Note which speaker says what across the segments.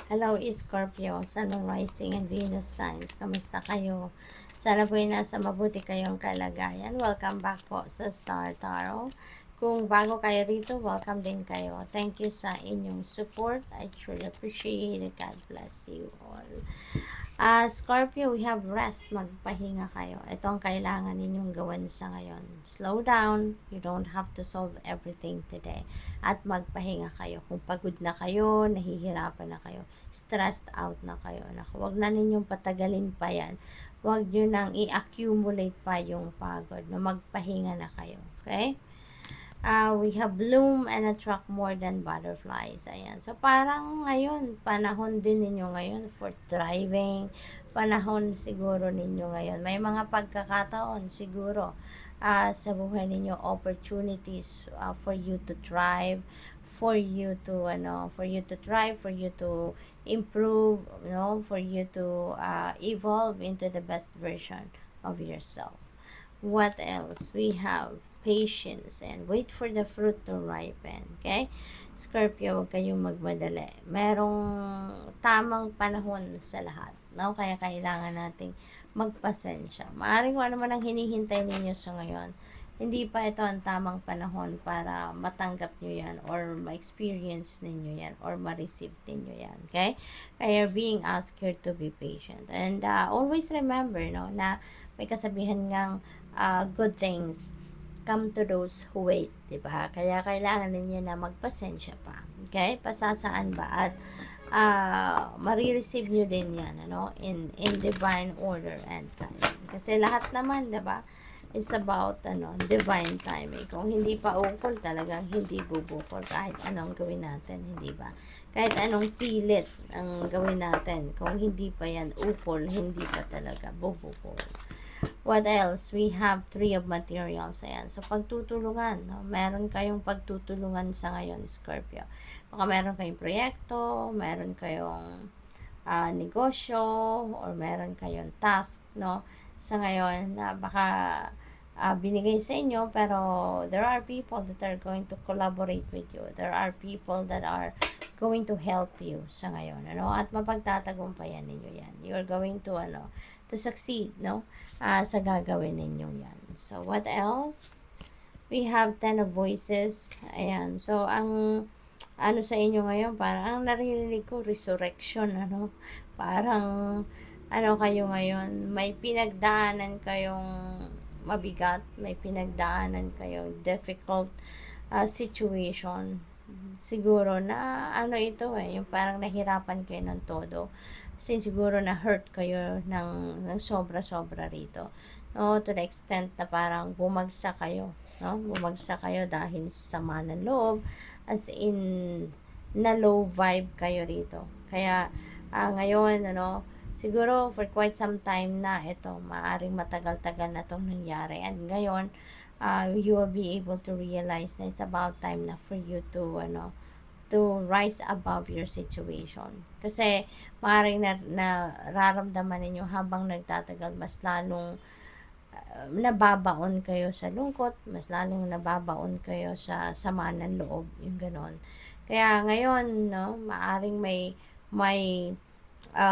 Speaker 1: Hello, Scorpio, Sun, Rising, and Venus signs. Kamusta kayo? Sana po ay nasa mabuti kayong kalagayan. Welcome back po sa Star Tarot. Kung bago kayo rito, welcome din kayo. Thank you sa inyong support. I truly appreciate it. God bless you all. Scorpio, we have rest. Magpahinga kayo. Ito ang kailangan ninyong gawin sa ngayon. Slow down. You don't have to solve everything today. At magpahinga kayo. Kung pagod na kayo, nahihirapan na kayo, stressed out na kayo, huwag na ninyong patagalin pa yan. Huwag nyo nang i-accumulate pa yung pagod. No? Magpahinga na kayo. Okay? We have bloom and attract more than butterflies. Ayan. So, parang ngayon, panahon din ninyo ngayon for thriving. Panahon siguro ninyo ngayon. May mga pagkakataon siguro sa buhay ninyo, opportunities for you to thrive, for you to thrive, for you to improve, for you to evolve into the best version of yourself. What else? We have patience and wait for the fruit to ripen. Okay? Scorpio, huwag kayong magmadali. Merong tamang panahon sa lahat. No? Kaya kailangan nating magpasensya. Maaring kung ano man ang hinihintay ninyo sa ngayon, hindi pa ito ang tamang panahon para matanggap nyo yan or ma-experience ninyo yan or ma-receive ninyo yan. Okay? Kaya being asked here to be patient. And always remember, no, na may kasabihan ngang good things come to those who wait, diba? Kaya kailangan ninyo na magpasensya pa. Okay? Pasasaan ba? At marireceive nyo din yan, in divine order and time. Kasi lahat naman, diba, is about, divine timing. Kung hindi pa ukol, talagang hindi bubukol kahit anong gawin natin, hindi ba? Kahit anong pilit ang gawin natin, kung hindi pa yan ukol, hindi pa talaga bubukol. What else? We have 3 of materials. Ayan. So, pagtutulungan. No? Meron kayong pagtutulungan sa ngayon, Scorpio. Baka meron kayong proyekto, meron kayong negosyo, or meron kayong task, no? Sa ngayon, na baka binigay sa inyo, pero there are people that are going to collaborate with you. There are people that are going to help you sa ngayon, at mapagtatagumpayan ninyo yan. You are going to, to succeed, sa gagawin ninyo yan. So, what else? We have 10 of voices. Ayan. So, ang, sa inyo ngayon, parang ang naririnig ko, resurrection, parang, kayo ngayon, may pinagdaanan kayong mabigat, may pinagdaanan kayong difficult situation. Siguro na ito yung parang nahirapan kayo ng todo. Kasi siguro na hurt kayo ng sobra-sobra rito. No, to the extent na parang bumagsak kayo, Bumagsak kayo dahil sa sama ng loob, as in na low vibe kayo rito. Kaya ngayon, siguro for quite some time na ito, maaring matagal-tagal na itong nangyari. And ngayon, you will be able to realize na it's about time na for you to, to rise above your situation. Kasi maaaring nararamdaman ninyo habang nagtatagal, mas lalong nababaon kayo sa lungkot, mas lalong nababaon kayo sa sama ng loob, yung ganon. Kaya ngayon, maaring may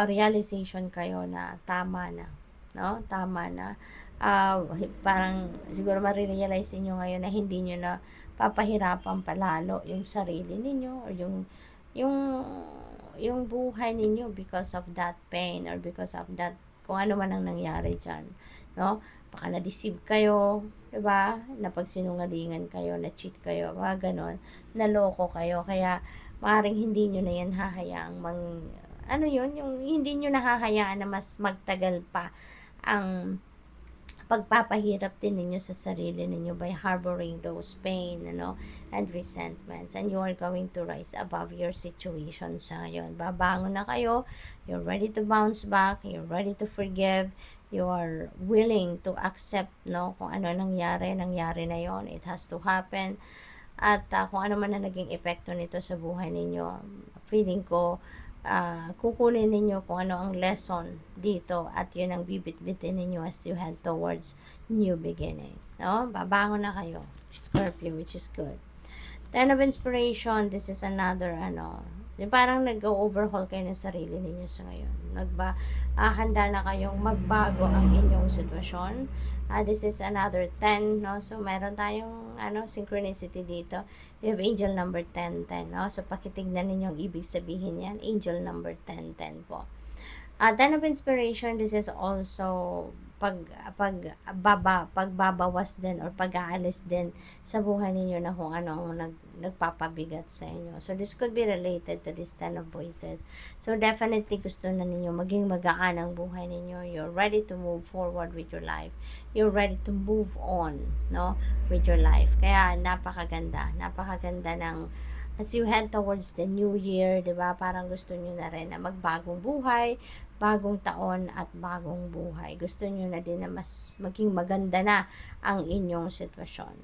Speaker 1: realization kayo na tama na, tama na. Parang siguro marirealize niyo ngayon na hindi niyo na papahirapan palalo yung sarili niyo or yung buhay ninyo because of that pain or because of that kung ano man ang nangyari diyan, baka na-deceive kayo, 'di ba? Napagsinungalingan kayo, na-cheat kayo, mga ganon, naloko kayo, kaya maaaring hindi niyo na yan hahayaang yung hindi niyo nahahayaan na mas magtagal pa ang pagpapahirap din ninyo sa sarili ninyo by harboring those pain, and resentments. And you are going to rise above your situation sa ngayon. Babangon na kayo, you're ready to bounce back, you're ready to forgive, you are willing to accept, kung ano nangyari na yon, it has to happen. At kung ano man na naging epekto nito sa buhay ninyo, feeling ko, kukunin ninyo kung ano ang lesson dito at yun ang bibit-bitin ninyo as you head towards new beginning. Babangon na kayo, Scorpio, which is good. 10 of inspiration, this is another, Yung parang nag-overhaul kayo ng sarili ninyo sa ngayon. Handa na kayong magbago ang inyong sitwasyon. This is another 10, no? So, meron tayong, synchronicity dito. We have angel number 10, no? So, pakitignan ninyong ibig sabihin yan. Angel number 10 po. 10 of inspiration, this is also pagbabawas din or pag-aalis din sa buhay ninyo na kung ano ang nagpapabigat sa inyo. So, this could be related to this 10 of voices. So, definitely gusto na ninyo maging magaan ang buhay ninyo. You're ready to move forward with your life. You're ready to move on, no, with your life. Kaya, napakaganda ng as you head towards the new year, 'di ba? Parang gusto niyo na rin na magbagong buhay, bagong taon at bagong buhay. Gusto niyo na din na mas maging maganda na ang inyong sitwasyon.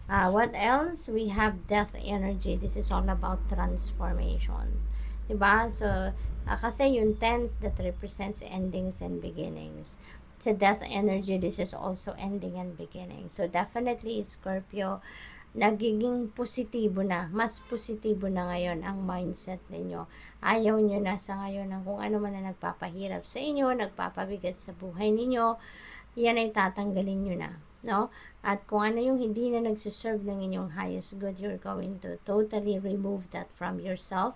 Speaker 1: What else? We have death energy. This is all about transformation. 'Di ba? So, kasi yung tens that represents endings and beginnings. Sa death energy, this is also ending and beginning. So, definitely, Scorpio, nagiging positibo na, mas positibo na ngayon ang mindset ninyo. Ayaw nyo na sa ngayon ng kung ano man na nagpapahirap sa inyo, nagpapabigat sa buhay ninyo, yan ay tatanggalin nyo na, no? At kung ano yung hindi na nagsiserve ng inyong highest good, you're going to totally remove that from yourself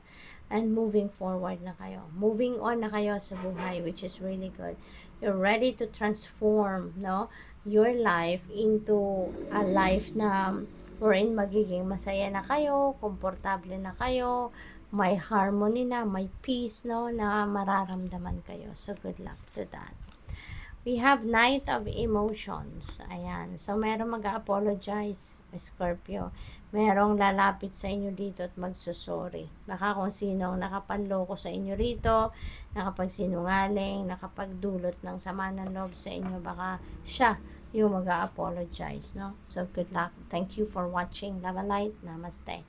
Speaker 1: and moving forward na kayo. Moving on na kayo sa buhay, which is really good. You're ready to transform, no, your life into a life na wherein magiging masaya na kayo, komportable na kayo, may harmony na, may peace, no, na mararamdaman kayo. So, good luck to that. We have Knight of Emotions. Ayan. So, merong mag-apologize, Scorpio. Merong lalapit sa inyo dito at magsusorry. Baka kung sinong nakapanloko sa inyo rito, nakapagsinungaling, nakapagdulot ng sama ng loob sa inyo, baka siya yung mag-apologize, no? So, good luck. Thank you for watching. Love and light. Namaste.